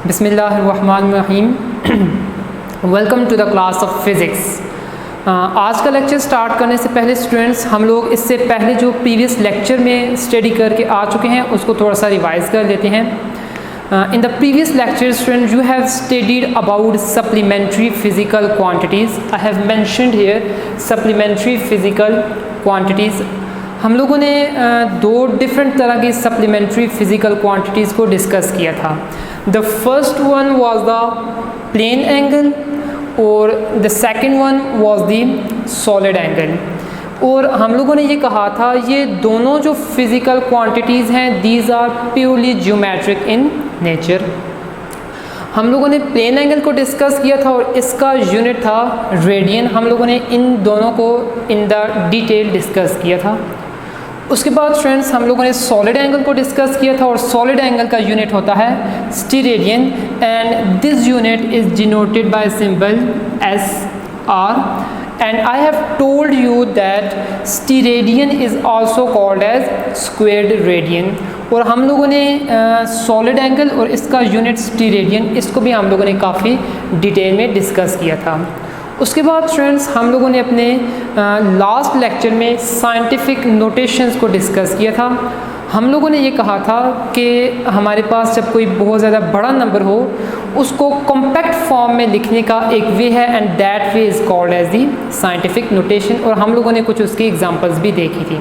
बिस्मिल्लाहिर्रहमानिर्रहीम। Welcome to the class of physics. आज का लेक्चर स्टार्ट करने से पहले स्टूडेंट्स, हम लोग इससे पहले जो प्रीवियस लेक्चर में स्टडी करके आ चुके हैं उसको थोड़ा सा रिवाइज कर लेते हैं। In the previous lecture student you have studied about supplementary physical quantities. I have mentioned here supplementary physical quantities. हम लोगों ने दो डिफरेंट तरह की सप्लीमेंट्री फ़िज़िकल क्वांटिटीज़ को डिस्कस किया था। The first one was the plane angle और the second one was the solid angle. और हम लोगों ने ये कहा था ये दोनों जो फिज़िकल क्वांटिटीज़ हैं these are purely geometric in nature. हम लोगों ने प्लेन एंगल को डिस्कस किया था और इसका यूनिट था रेडियन। हम लोगों ने इन दोनों को इन द डिटेल डिस्कस किया था। उसके बाद फ्रेंड्स हम लोगों ने सॉलिड एंगल को डिस्कस किया था और सॉलिड एंगल का यूनिट होता है steradian and this unit is denoted by symbol SR and I have told you that steradian is also called as squared radian. और हम लोगों ने सॉलिड एंगल और इसका यूनिट स्टीरेडियन इसको भी हम लोगों ने काफ़ी डिटेल में डिस्कस किया था। उसके बाद फ्रेंड्स हम लोगों ने अपने लास्ट लेक्चर में साइंटिफिक नोटेशंस को डिस्कस किया था। हम लोगों ने ये कहा था कि हमारे पास जब कोई बहुत ज़्यादा बड़ा नंबर हो उसको कॉम्पैक्ट फॉर्म में लिखने का एक वे है and that way is called as the scientific notation. और हम लोगों ने कुछ उसकी एग्जांपल्स भी देखी थी।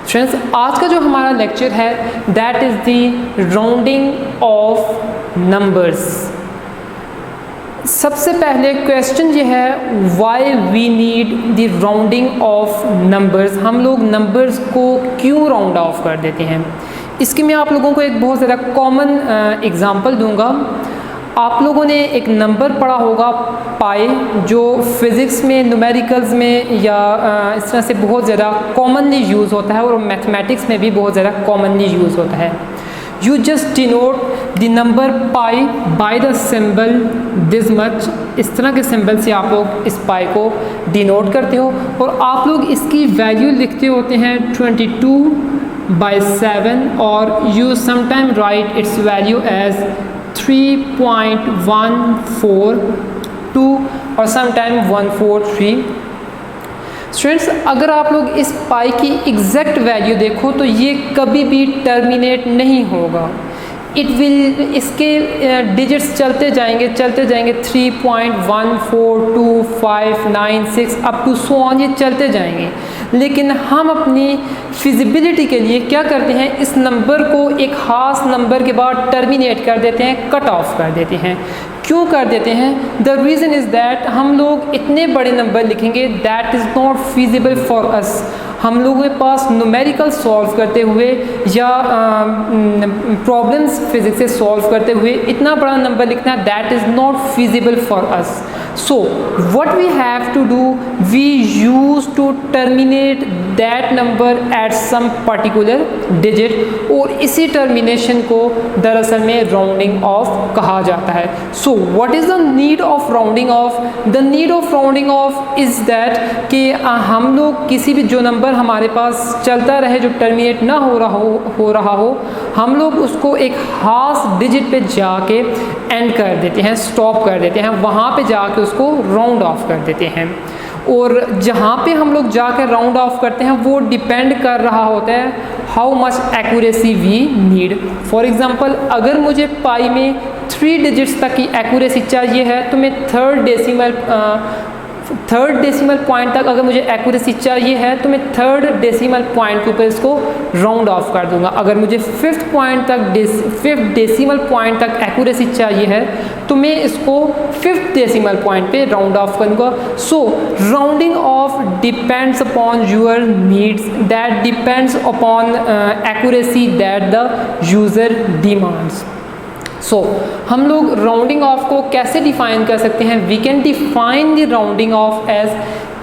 फ्रेंड्स आज का जो हमारा लेक्चर है that is the rounding off numbers. सबसे पहले क्वेश्चन ये है why we need the rounding off numbers. हम लोग नंबर्स को क्यों राउंड ऑफ कर देते हैं? इसकी मैं आप लोगों को एक बहुत ज़्यादा कॉमन एग्जांपल दूंगा। आप लोगों ने एक नंबर पढ़ा होगा पाई, जो फिज़िक्स में न्यूमेरिकल्स में या इस तरह से बहुत ज़्यादा कॉमनली यूज़ होता है और मैथमेटिक्स में भी बहुत ज़्यादा कॉमनली यूज़ होता है। You just denote the number pi by the symbol this much। इस तरह के सिंबल से आप लोग इस पाई को डिनोट करते हो और आप लोग इसकी वैल्यू लिखते होते हैं 22/7 और you sometime write its value as 3.142 और sometime 143। स्टूडेंट्स अगर आप लोग इस पाई की एग्जैक्ट वैल्यू देखो तो ये कभी भी टर्मिनेट नहीं होगा। इट विल, इसके डिजिट्स चलते जाएंगे 3.1425996 अप टू सो ऑन, ये चलते जाएंगे। लेकिन हम अपनी फिजिबिलिटी के लिए क्या करते हैं, इस नंबर को एक ख़ास नंबर के बाद टर्मिनेट कर देते हैं, कट ऑफ कर देते हैं। क्यों कर देते हैं? द रीज़न इज़ दैट हम लोग इतने बड़े नंबर लिखेंगे that is not feasible for अस। हम लोगों के पास न्यूमेरिकल सॉल्व करते हुए या प्रॉब्लम्स फिजिक्स से सॉल्व करते हुए इतना बड़ा नंबर लिखना that is not feasible for us. So what we have to do, we use to terminate that number at some particular digit और इसी टर्मिनेशन को दरअसल में राउंडिंग ऑफ कहा जाता है। So what is the need of rounding off? The need of rounding off is that कि हम लोग किसी भी जो नंबर हमारे पास चलता रहे जो टर्मिनेट ना हो रहा हो हम लोग उसको एक खास डिजिट पे जाके एंड कर देते हैं, स्टॉप कर देते हैं, वहाँ पे जाके उसको राउंड ऑफ कर देते हैं। और जहाँ पे हम लोग जाकर राउंड ऑफ करते हैं वो डिपेंड कर रहा होता है how much accuracy we need. For example अगर मुझे पाई में 3 डिजिट्स तक की एक्यूरेसी चाहिए है तो मैं थर्ड डेसिमल पॉइंट तक अगर मुझे एक्यूरेसी चाहिए है तो मैं थर्ड डेसिमल पॉइंट के ऊपर इसको राउंड ऑफ कर दूंगा। अगर मुझे फिफ्थ डेसिमल पॉइंट तक एक्यूरेसी चाहिए है तो मैं इसको फिफ्थ डेसिमल पॉइंट पे राउंड ऑफ करूँगा। So rounding off depends upon your needs, that depends upon accuracy that the user demands. So हम लोग राउंडिंग ऑफ को कैसे डिफाइन कर सकते हैं? We can define the rounding off as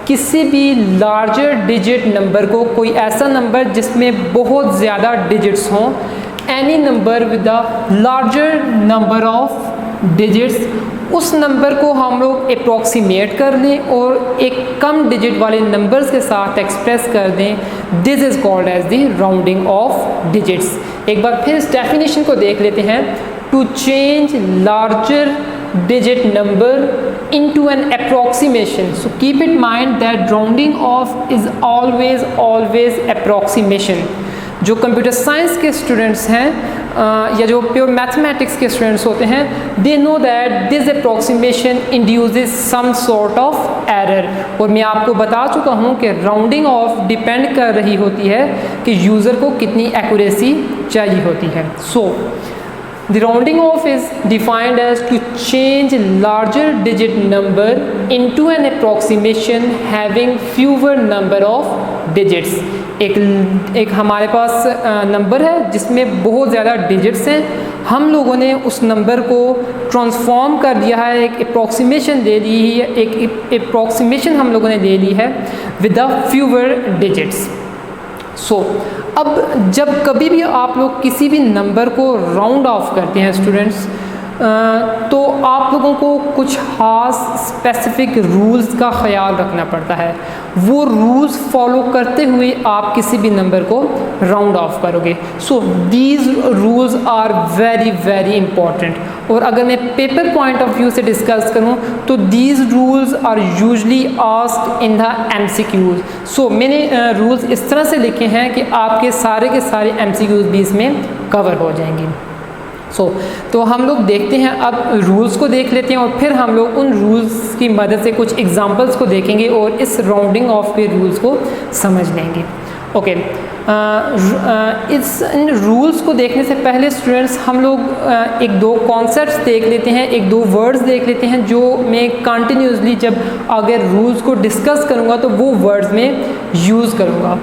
किसी भी लार्जर डिजिट नंबर को, कोई ऐसा नंबर जिसमें बहुत ज़्यादा डिजिट्स हों, any number with the larger number of digits, उस नंबर को हम लोग अप्रॉक्सीमेट कर लें और एक कम डिजिट वाले नंबर्स के साथ एक्सप्रेस कर दें। This is called as the rounding off digits. एक बार फिर इस डेफिनेशन को देख लेते हैं। to change larger digit number into an approximation. So keep in mind that rounding off is always approximation. जो कंप्यूटर साइंस के स्टूडेंट्स हैं या जो प्योर मैथमेटिक्स के स्टूडेंट्स होते हैं, they know that this approximation induces some sort of error. और मैं आपको बता चुका हूँ कि राउंडिंग ऑफ डिपेंड कर रही होती है कि यूज़र को कितनी एक्यूरेसी चाहिए होती है। सो the rounding off is defined as to change larger digit number into an approximation having fewer number of digits। एक हमारे पास नंबर है जिसमें बहुत ज़्यादा डिजिट्स हैं, हम लोगों ने उस नंबर को ट्रांसफॉर्म कर दिया है, एक अप्रॉक्सीमेशन दे दी है, एक अप्रॉक्सीमेशन हम लोगों ने ले ली है विद द फ्यूवर डिजिट्स। सो अब जब कभी भी आप लोग किसी भी नंबर को राउंड ऑफ करते हैं स्टूडेंट्स, तो आप लोगों को कुछ ख़ास स्पेसिफिक रूल्स का ख्याल रखना पड़ता है। वो रूल्स फॉलो करते हुए आप किसी भी नंबर को राउंड ऑफ करोगे। So these rules are very important. और अगर मैं पेपर पॉइंट ऑफ व्यू से डिस्कस करूं तो these rules are usually asked in the MCQs। सो मैंने रूल्स इस तरह से लिखे हैं कि आपके सारे के सारे MCQs भी इसमें कवर हो जाएंगे। तो हम लोग देखते हैं, अब रूल्स को देख लेते हैं और फिर हम लोग उन रूल्स की मदद से कुछ एग्जांपल्स को देखेंगे और इस राउंडिंग ऑफ के रूल्स को समझ लेंगे। ओके, इन रूल्स को देखने से पहले स्टूडेंट्स हम लोग एक दो कॉन्सेप्ट्स देख लेते हैं, एक दो वर्ड्स देख लेते हैं जो मैं कंटिन्यूसली जब अगर रूल्स को डिस्कस करूँगा तो वो वर्ड्स में यूज़ करूँगा।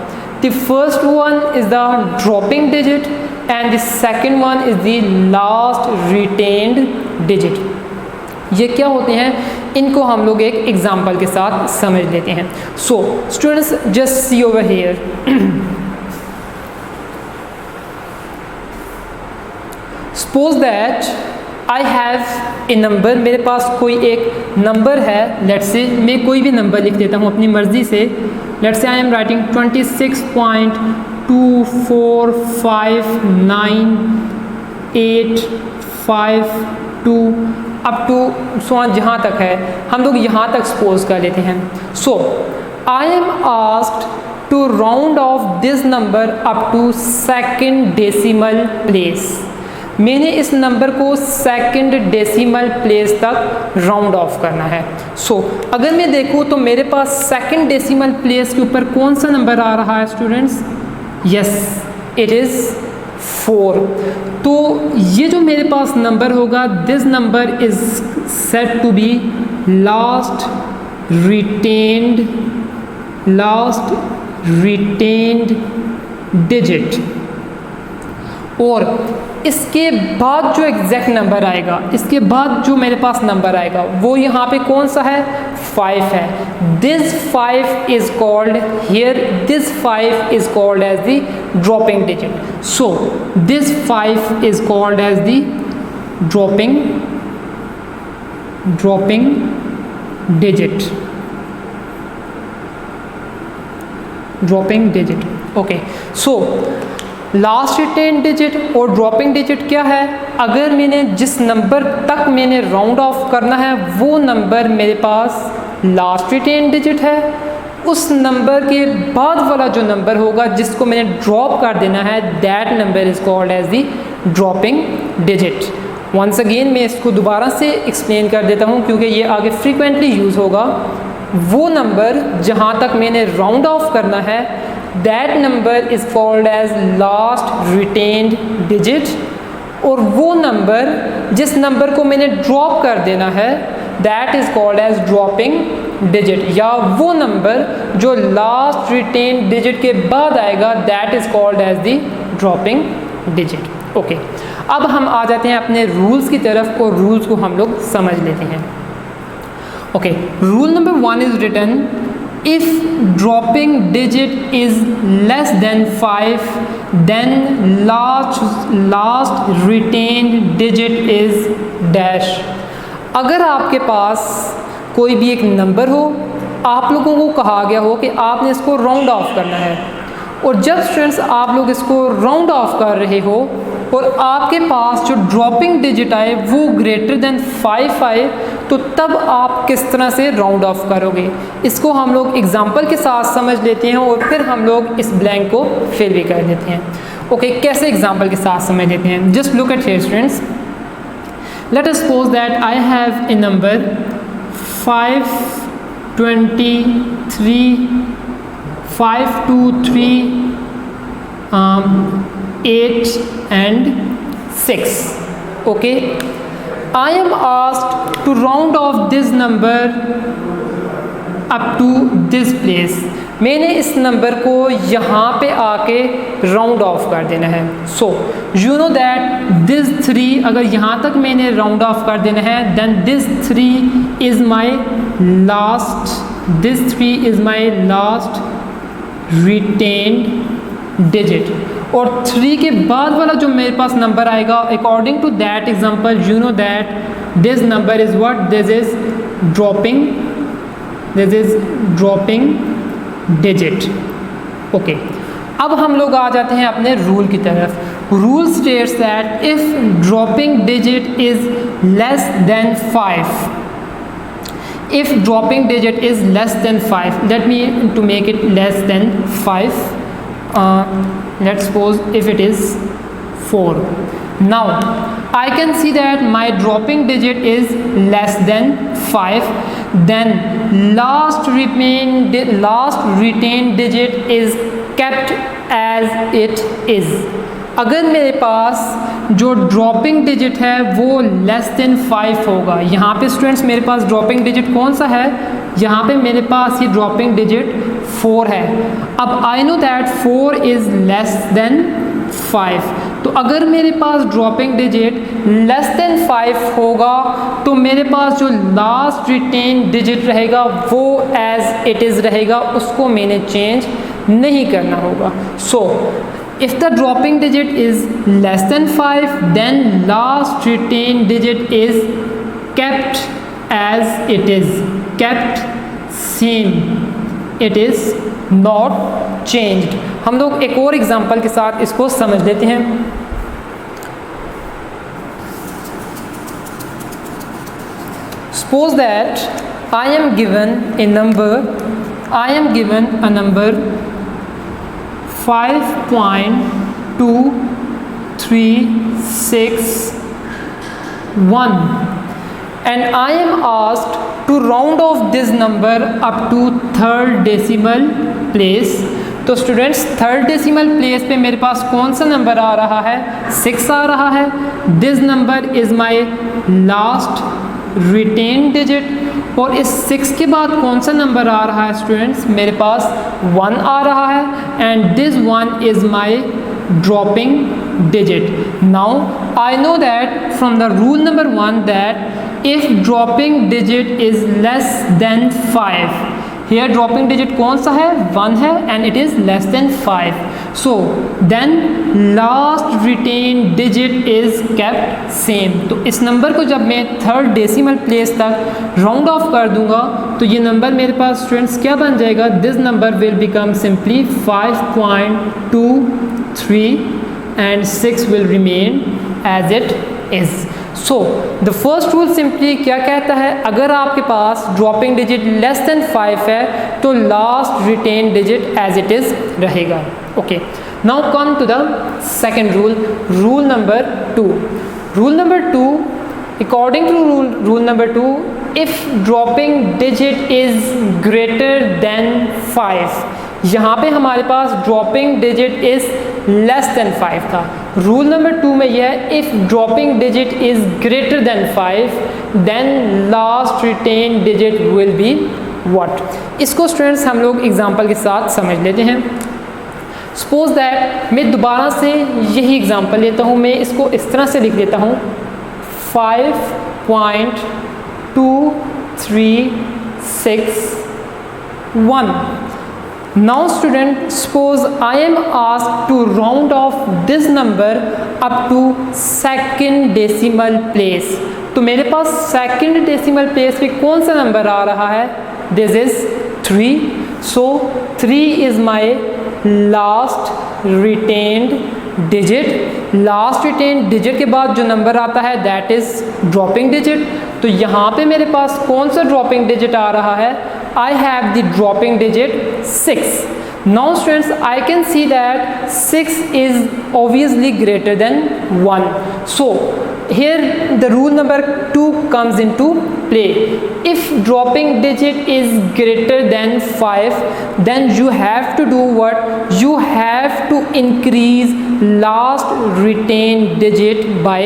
The first one is the dropping digit and the second one is the last retained digit। ये क्या होते हैं, इनको हम लोग एक एग्जाम्पल के साथ समझ लेते हैं। So students just see over here, suppose that I have a number, मेरे पास कोई एक नंबर है, लेट्स से मैं कोई भी नंबर लिख देता हूँ अपनी मर्ज़ी से। Let's say I am writing 26.2459852 up to so जहाँ तक है, हम लोग यहाँ तक सपोज कर लेते हैं। So I am asked to round off this number up to second decimal place. मैंने इस नंबर को सेकंड डेसिमल प्लेस तक राउंड ऑफ करना है। सो अगर मैं देखूँ तो मेरे पास सेकंड डेसिमल प्लेस के ऊपर कौन सा नंबर आ रहा है स्टूडेंट्स? Yes, it is 4। तो ये जो मेरे पास नंबर होगा, this number is set to be last retained digit. और इसके बाद जो एग्जैक्ट नंबर आएगा, इसके बाद जो मेरे पास नंबर आएगा वो यहाँ पे कौन सा है? 5 है। This 5 is called here, this 5 is called as the dropping digit. So this 5 is called as the dropping digit. Okay, so last retain digit और ड्रॉपिंग डिजिट क्या है? अगर मैंने जिस नंबर तक मैंने राउंड ऑफ करना है वो नंबर मेरे पास लास्ट रिटेन डिजिट है, उस नंबर के बाद वाला जो नंबर होगा जिसको मैंने ड्रॉप कर देना है, that number is called as the dropping digit. Once again मैं इसको दोबारा से एक्सप्लेन कर देता हूँ क्योंकि ये आगे फ्रीक्वेंटली यूज़ होगा। वो नंबर जहाँ तक मैंने राउंड ऑफ करना है, that number is called as last retained digit। और वो नंबर जिस नंबर को मैंने ड्रॉप कर देना है, that is called as dropping digit। या वो नंबर जो लास्ट रिटेन डिजिट के बाद आएगा, that is called as the dropping digit। Okay, अब हम आ जाते हैं अपने रूल्स की तरफ और रूल्स को हम लोग समझ लेते हैं। Okay, rule number 1 is written if dropping digit is less than 5 then last retained digit is dash। अगर आपके पास कोई भी एक नंबर हो, आप लोगों को कहा गया हो कि आपने इसको राउंड ऑफ करना है, और जब स्टूडेंट्स आप लोग इसको राउंड ऑफ कर रहे हो और आपके पास जो ड्रॉपिंग डिजिट आए वो ग्रेटर देन 5 आए, तो तब आप किस तरह से राउंड ऑफ करोगे, इसको हम लोग एग्जांपल के साथ समझ लेते हैं और फिर हम लोग इस ब्लैंक को फिल भी कर देते हैं। ओके, कैसे एग्जांपल के साथ समझ लेते हैं। Just look at here students, let us suppose that I have a number 5, 23, 5, 2, 3, 8 and 6. Okay, I am asked to round off this number up to this place. मैंने इस नंबर को यहाँ पे आके राउंड ऑफ कर देना है। So you know that this 3, अगर यहाँ तक मैंने राउंड ऑफ कर देना है, then this 3 is my last retained digit. और 3 के बाद वाला जो मेरे पास नंबर आएगा, according to that example, you know that this number is what, this is dropping digit. Okay, अब हम लोग आ जाते हैं अपने रूल की तरफ। Rule states that if dropping digit is less than 5, if dropping digit is less than 5, let me to make it less than 5, let's suppose if it is 4. Now I can see that my dropping digit is less than 5, then last retained digit is kept as it is. अगर मेरे पास जो dropping digit है वो less than 5 होगा, यहाँ पे students मेरे पास dropping digit कौन सा है, यहाँ पे मेरे पास ये ड्रॉपिंग डिजिट 4 है। अब I know that 4 is less than 5, तो अगर मेरे पास ड्रॉपिंग डिजिट लेस देन 5 होगा तो मेरे पास जो लास्ट रिटेन डिजिट रहेगा वो एज इट इज़ रहेगा, उसको मैंने चेंज नहीं करना होगा। सो if the dropping digit is less than 5, then last retained digit is kept as it is, kept same, it is not changed. हम लोग एक और एग्जांपल के साथ इसको समझ लेते हैं। Suppose that I am given a number 5.2361 and I am asked to round off this number up to third decimal place। तो स्टूडेंट्स थर्ड डेसिमल प्लेस पे मेरे पास कौन सा नंबर आ रहा है, 6 आ रहा है। This number is my last retain digit, और इस 6 के बाद कौन सा नंबर आ रहा है स्टूडेंट्स, मेरे पास 1 आ रहा है, and this 1 is my dropping digit. Now I know that from the rule number 1 that if dropping digit is less than 5, here dropping digit कौन सा है, 1 है, and it is less than 5, so then last retained digit is kept same। तो इस number को जब मैं third decimal place तक राउंड ऑफ कर दूंगा तो ये नंबर मेरे पास स्टूडेंट्स क्या बन जाएगा, this number will become simply 5.23 and 6 will remain as it is। So the first rule simply क्या कहता है, अगर आपके पास ड्रॉपिंग डिजिट लेस देन 5 है तो last retain digit as it is रहेगा। Okay, now come to the second rule, rule number 2। Rule number 2, according to rule number 2, if dropping digit is greater than 5, यहाँ पे हमारे पास dropping digit is less than 5 था। Rule number 2 में यह है if dropping digit is greater than 5 then last retain digit will be what. इसको students हम लोग एग्जांपल के साथ समझ लेते हैं। सपोज दैट मैं दोबारा से यही एग्जांपल लेता हूँ, मैं इसको इस तरह से लिख देता हूँ 5.2361। Now student, suppose I am asked to round off this number up to second decimal place। तो मेरे पास सेकंड डेसिमल प्लेस पे कौन सा नंबर आ रहा है, this is 3, so 3 is my last retained digit, last retain digit के बाद जो नंबर आता है दैट इज़ ड्रॉपिंग डिजिट। तो यहाँ पे मेरे पास कौन सा ड्रॉपिंग डिजिट आ रहा है? I have the dropping digit 6। Now students, I can see that 6 is obviously greater than 1. So here the rule number 2 comes into play. If dropping digit is greater than 5, then you have to do what? You have to increase last retained digit by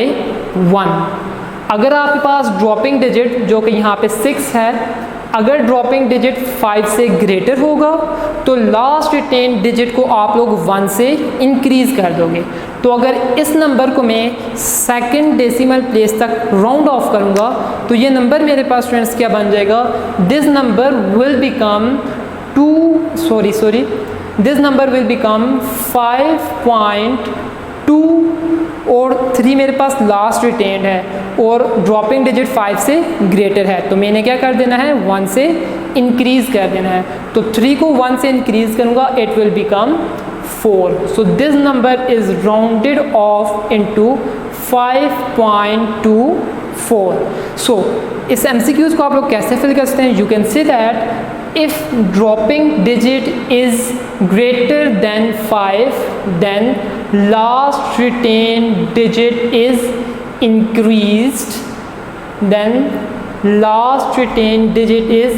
1. अगर आपके पास dropping digit जो कि यहाँ पे 6 है, अगर dropping digit 5 से ग्रेटर होगा तो लास्ट रिटेन डिजिट को आप लोग 1 से इंक्रीज कर दोगे। तो अगर इस नंबर को मैं सेकंड डेसिमल प्लेस तक राउंड ऑफ करूँगा तो ये नंबर मेरे पास स्टूडेंट्स क्या बन जाएगा? This number will become this number will become 5.2 और 3 मेरे पास लास्ट रिटेन्ड है और ड्रॉपिंग डिजिट 5 से ग्रेटर है, तो मैंने क्या कर देना है? 1 से इंक्रीज कर देना है। तो 3 को 1 से इंक्रीज करूँगा, it will become 4। So this number is rounded off into 5.24। सो इस MCQs को आप लोग कैसे फिल कर सकते हैं? You can see that if dropping digit is greater than 5, then last retained digit is increased, then last retained digit is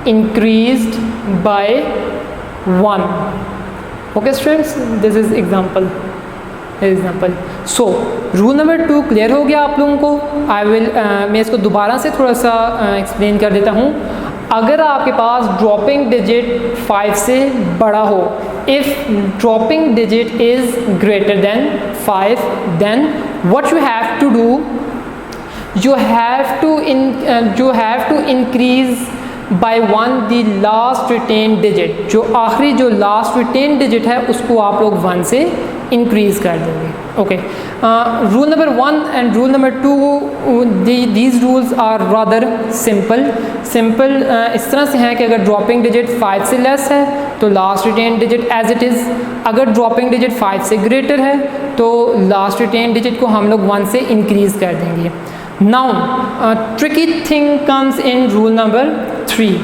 increased by 1. Okay students, this is example. So rule number 2 clear हो गया आप लोगों को? मैं इसको दोबारा से थोड़ा सा एक्सप्लेन कर देता हूँ। अगर आपके पास ड्रॉपिंग डिजिट 5 से बड़ा हो, if dropping digit is greater than 5, then what you have to do, you have to increase by 1 the last retained digit। जो आखिरी जो लास्ट रिटेन डिजिट है उसको आप लोग 1 से इंक्रीज कर देंगे। Okay, rule number 1 and rule number 2 these rules are rather simple. इस तरह से हैं कि अगर ड्रॉपिंग डिजिट 5 से लेस है तो last retain digit as it is, अगर ड्रॉपिंग डिजिट 5 से ग्रेटर है तो लास्ट रिटेन डिजिट को हम लोग 1 से इंक्रीज कर देंगे। Now tricky thing comes in rule number 3।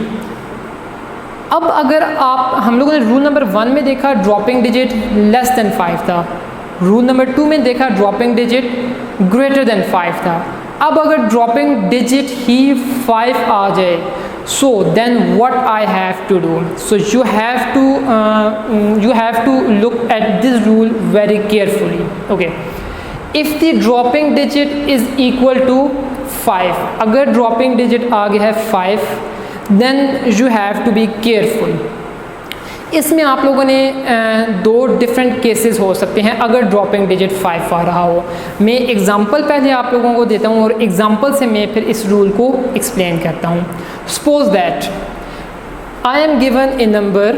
अब अगर हम लोगों ने रूल नंबर 1 में देखा ड्रॉपिंग डिजिट लेस देन 5 था, रूल नंबर 2 में देखा ड्रॉपिंग डिजिट ग्रेटर देन 5 था। अब अगर ड्रॉपिंग डिजिट ही 5 आ जाए, so then what I have to do? So you have to look at this rule very carefully. Okay, if the dropping digit is equal to 5, अगर dropping digit आ गया है 5, then you have to be careful। इसमें आप लोगों ने 2 different cases हो सकते हैं अगर ड्रॉपिंग डिजिट 5 आ रहा हो। मैं एग्जांपल पहले आप लोगों को देता हूँ और एग्जांपल से मैं फिर इस रूल को एक्सप्लेन करता हूँ। Suppose that I am given A number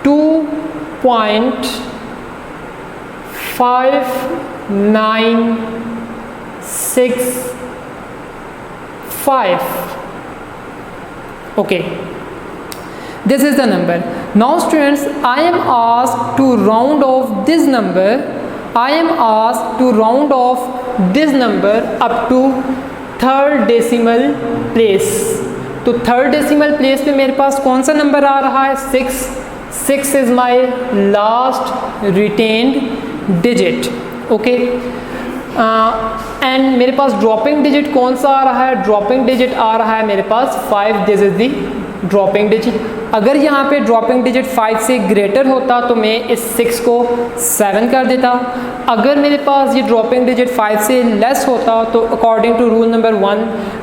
2.5965। okay, this is the number. Now students, I am asked to round off this number, up to third decimal place. तो थर्ड डेसिमल प्लेस पे मेरे पास कौन सा number आ रहा है? 6 is my last retained digit. Okay, and मेरे पास dropping digit कौन सा आ रहा है? ड्रॉपिंग डिजिट आ रहा है मेरे पास 5। This is the dropping digit. अगर यहाँ पे ड्रॉपिंग डिजिट 5 से ग्रेटर होता तो मैं इस 6 को 7 कर देता। अगर मेरे पास ये ड्रॉपिंग डिजिट 5 से लेस होता तो अकॉर्डिंग टू रूल नंबर 1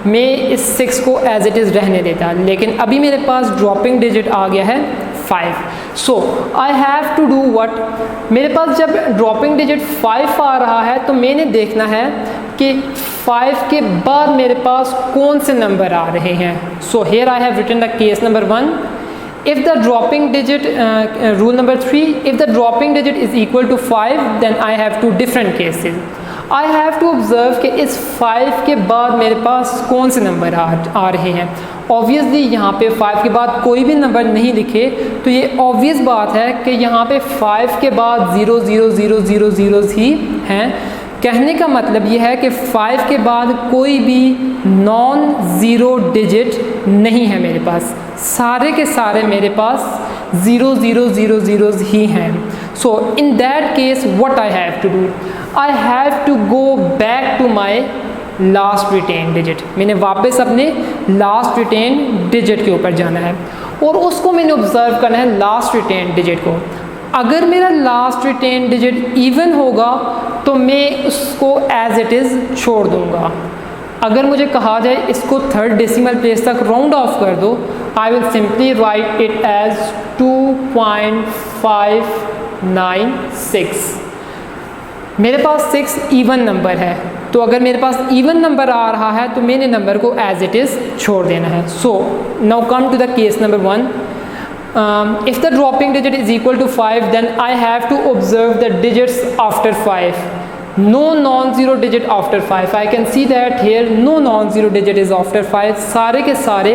मैं इस 6 को एज इट इज़ रहने देता, लेकिन अभी मेरे पास ड्रॉपिंग डिजिट आ गया है 5। So I have to do what? मेरे पास जब ड्रॉपिंग डिजिट 5 आ रहा है तो मैंने देखना है कि 5 के बाद मेरे पास कौन से नंबर आ रहे हैं। So here I have written the case number 1। if the dropping digit rule number 3, if the dropping digit is equal to 5, then I have 2 different cases। I have to observe कि इस 5 के बाद मेरे पास कौन से नंबर आ रहे हैं। ऑब्वियसली यहाँ पे 5 के बाद कोई भी नंबर नहीं लिखे तो ये ऑब्वियस बात है कि यहाँ पे 5 के बाद 0 0 0 0 0 ही हैं। कहने का मतलब ये है कि 5 के बाद कोई भी नॉन ज़ीरो डिजिट नहीं है मेरे पास, सारे के सारे मेरे पास 0 0 0 0 ही हैं। So in that case what I have to do, I have to go back to my last retain digit. मैंने वापस अपने लास्ट रिटेन डिजिट के ऊपर जाना है और उसको मैंने ऑब्जर्व करना है लास्ट रिटेन डिजिट को। अगर मेरा लास्ट रिटेन डिजिट इवन होगा तो मैं उसको एज इट इज़ छोड़ दूंगा। अगर मुझे कहा जाए इसको थर्ड डेसिमल प्लेस तक राउंड ऑफ कर दो, I will simply write it as 2.596। मेरे पास 6 इवन नंबर है, तो अगर मेरे पास इवन नंबर आ रहा है तो मैंने नंबर को एज इट इज़ छोड़ देना है। So now come to the case number 1. If the dropping digit is equal to 5, then I have to observe the digits after 5. No non-zero digit after 5. I can see that here no non-zero digit is after 5. सारे के सारे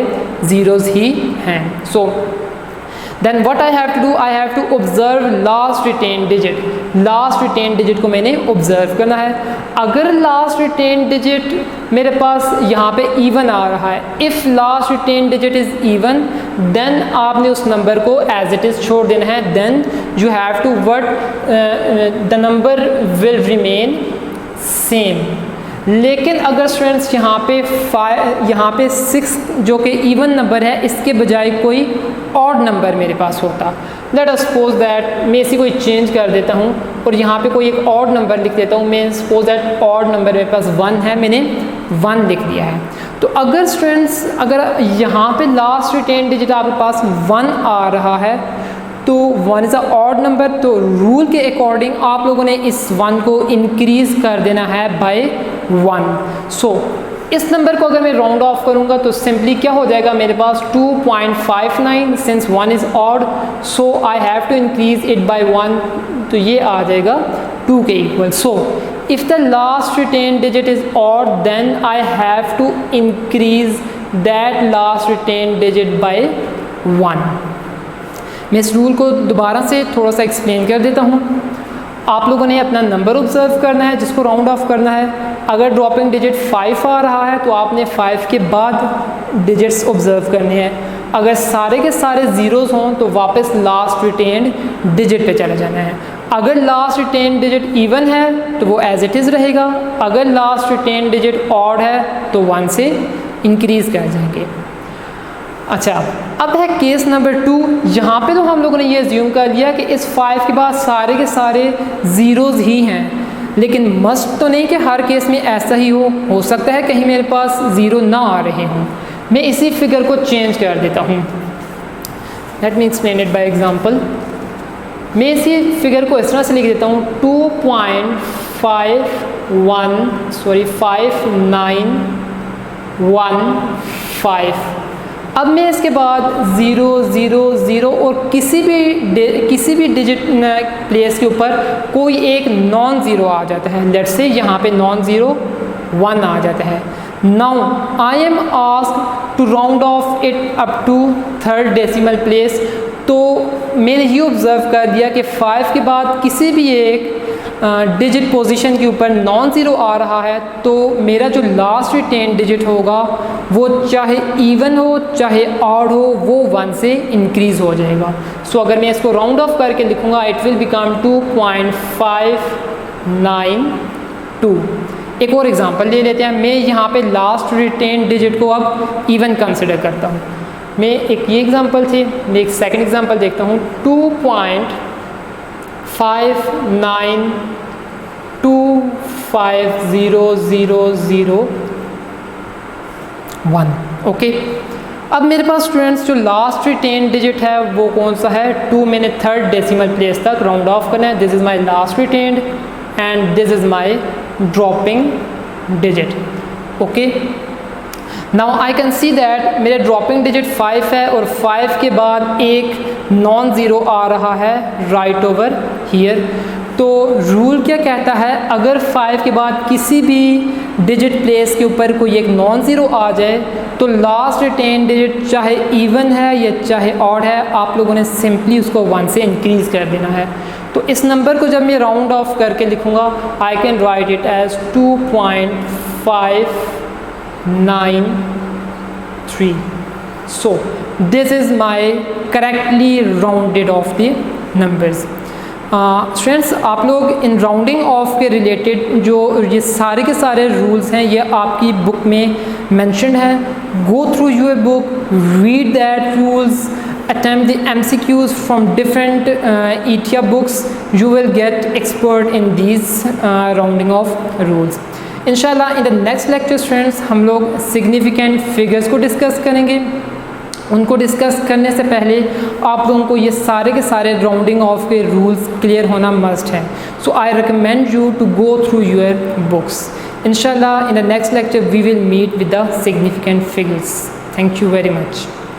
zeros ही हैं. So then what I have to do, I have to observe last retained digit. Last retained digit को मैंने observe करना है. अगर last retained digit मेरे पास यहाँ पे even आ रहा है, if last retained digit is even, then आपने उस नंबर को as it is छोड़ देना है. Then you have to the number will remain same. लेकिन अगर स्टूडेंट्स यहाँ पे 6 जो कि इवन नंबर है, इसके बजाय कोई ऑड नंबर मेरे पास होता, लेट अस सपोज दैट मैं इसी को चेंज कर देता हूँ और यहाँ पे कोई एक ऑड नंबर लिख देता हूँ. मैं सपोज दैट ऑड नंबर मेरे पास 1 है, मैंने 1 लिख दिया है. तो अगर स्टूडेंट्स अगर यहाँ पे लास्ट रिटेन डिजिट आपके पास 1 आ रहा है तो 1 इज़ अ ऑड नंबर, तो रूल के अकॉर्डिंग आप लोगों ने इस 1 को इंक्रीज़ कर देना है बाय 1. सो इस नंबर को अगर मैं राउंड ऑफ करूंगा तो सिंपली क्या हो जाएगा मेरे पास 2.59. Since 1 is odd so I have to increase it by 1, तो ये आ जाएगा 2 के equal. So if the last retain digit is odd then I have to increase that last retain digit by 1. मैं इस रूल को दोबारा से थोड़ा सा एक्सप्लेन कर देता हूँ. आप लोगों ने अपना नंबर ऑब्जर्व करना है जिसको राउंड ऑफ करना है. अगर ड्रॉपिंग डिजिट 5 आ रहा है तो आपने 5 के बाद डिजिट्स ऑब्जर्व करने हैं. अगर सारे के सारे ज़ीरोज़ हों तो वापस लास्ट रिटेन्ड डिजिट पे चले जाना है. अगर लास्ट रिटेन्ड डिजिट इवन है तो वो एज इट इज़ रहेगा. अगर लास्ट रिटेन्ड डिजिट ऑड है तो 1 से इंक्रीज़ कर जाएंगे. अच्छा, अब है केस नंबर 2. यहाँ पे तो हम लोगों ने ये अज्यूम कर लिया कि इस 5 के बाद सारे के सारे ज़ीरोज़ ही हैं, लेकिन मस्ट तो नहीं कि हर केस में ऐसा ही हो सकता है कहीं मेरे पास ज़ीरो ना आ रहे हों. मैं इसी फिगर को चेंज कर देता हूँ. Let me explain it by example. मैं इसी फिगर को इस तरह से लिख देता हूँ 2.5915. अब मैं इसके बाद 0 0 0 और किसी भी डिजिट प्लेस के ऊपर कोई एक नॉन ज़ीरो आ जाता है. लेट्स से यहाँ पे नॉन ज़ीरो 1 आ जाता है. Now I am asked to round off it up to third decimal place. तो मैंने ये ऑब्ज़र्व कर दिया कि 5 के बाद किसी भी एक डिजिट पोजीशन के ऊपर नॉन ज़ीरो आ रहा है तो मेरा जो लास्ट रिटेन डिजिट होगा वो चाहे इवन हो चाहे ऑड हो वो 1 से इंक्रीज़ हो जाएगा. सो अगर मैं इसको राउंड ऑफ करके लिखूँगा इट विल बिकम 2.592. एक और एग्जांपल ले लेते हैं. मैं यहाँ पे लास्ट रिटेन डिजिट को अब इवन कंसिडर करता हूँ. मैं एक ये एग्जांपल थी, मैं एक सेकंड एग्जांपल देखता हूँ. 2.59250001. ओके, अब मेरे पास स्टूडेंट्स जो लास्ट रिटेन डिजिट है वो कौन सा है 2. मैंने थर्ड डेसिमल प्लेस तक राउंड ऑफ करना है. This is my last retained and this is my dropping digit. Okay, now I can see that मेरे ड्रॉपिंग डिजिट 5 है और 5 के बाद एक नॉन ज़ीरो आ रहा है राइट ओवर हियर. तो रूल क्या कहता है, अगर 5 के बाद किसी भी डिजिट प्लेस के ऊपर कोई एक नॉन ज़ीरो आ जाए तो लास्ट 10 डिजिट चाहे इवन है या चाहे ऑड है, आप लोगों ने सिंपली उसको 1 से इंक्रीज़ कर देना है। तो इस नंबर को जब मैं राउंड ऑफ करके लिखूँगा, I can write it as 2.593। So this is my correctly rounded off the numbers. Students, आप लोग इन राउंडिंग ऑफ के रिलेटेड जो ये सारे के सारे रूल्स हैं ये आपकी बुक में मेंशन्ड है। गो through your book, read that rules, attempt the MCQs from different ETIA books. You will get expert in these rounding off rules. इंशाल्लाह in the next lecture students हम लोग सिग्निफिकेंट फिगर्स को discuss करेंगे। उनको discuss करने से पहले आप लोगों को ये सारे के सारे राउंडिंग ऑफ के रूल्स क्लियर होना मस्ट है। So I recommend you to go through your books. इंशाल्लाह in the next lecture we will meet with the significant figures. Thank you very much.